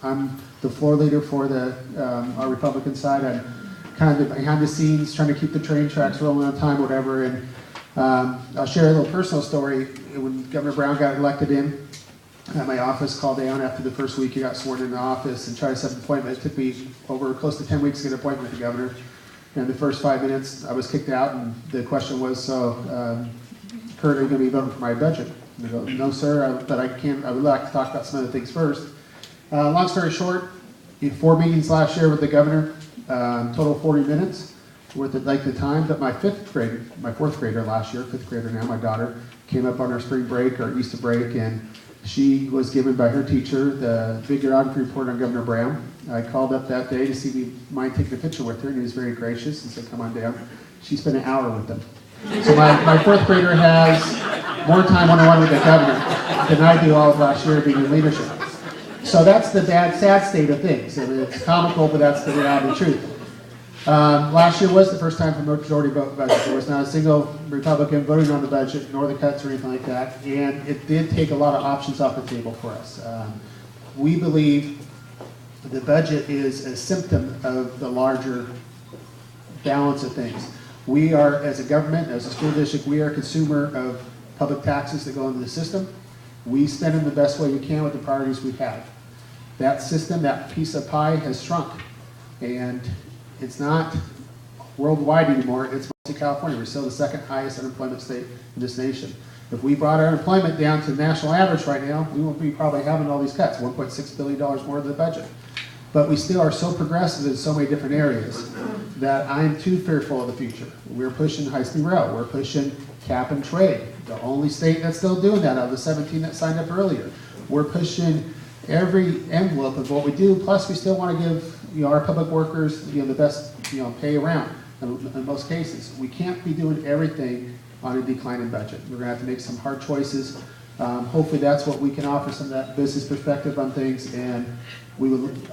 I'm the floor leader for the our Republican side. I'm kind of behind the scenes trying to keep the train tracks rolling on time, whatever. And I'll share a little personal story. When Governor Brown got elected in, my office called down after the first week he got sworn in the office and tried to set an appointment. It took me over close to 10 weeks to get an appointment with the governor. And the first 5 minutes, I was kicked out, and the question was, so, Kurt, are you going to be voting for my budget? And I go, no, sir, but I would like to talk about some other things first. Long story short, 4 meetings last year with the governor, total 40 minutes worth of length of time. But my fourth grader last year, fifth grader now, my daughter, came up on her spring break or Easter break, and she was given by her teacher the videography report on Governor Brown. I called up that day to see if he might take a picture with her, and he was very gracious and said, come on down. She spent an hour with them. So my fourth grader has more time one-on-one with the governor than I do all of last year being in leadership. So that's the sad state of things. I mean, it's comical, but that's the reality of the truth. Last year was the first time for majority vote budget. There was not a single Republican voting on the budget, nor the cuts or anything like that, and it did take a lot of options off the table for us. We believe the budget is a symptom of the larger balance of things. We are, as a government, as a school district, we are a consumer of public taxes that go into the system. We spend them the best way we can with the priorities we have. That system, that piece of pie has shrunk, and it's not worldwide anymore. It's mostly California. We're still the second highest unemployment state in this nation. If we brought our unemployment down to the national average right now, we won't be probably having all these cuts, $1.6 billion more of the budget. But we still are so progressive in so many different areas that I'm too fearful of the future. We're pushing high-speed rail. We're pushing cap and trade, the only state that's still doing that out of the 17 that signed up earlier. We're pushing every envelope of what we do, plus we still want to give our public workers the best pay around in most cases. We can't be doing everything on a declining budget. We're going to have to make some hard choices. Hopefully that's what we can offer, some of that business perspective on things, and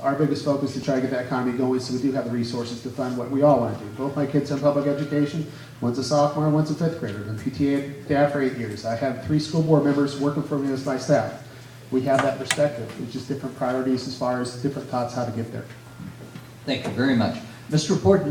our biggest focus is to try to get that economy going so we do have the resources to fund what we all want to do. Both my kids are in public education. One's a sophomore, one's a fifth grader. I've been PTA staff for 8 years. I have 3 school board members working for me as my staff. We have that perspective. It's just different priorities as far as different thoughts how to get there. Thank you very much. Mr. Report.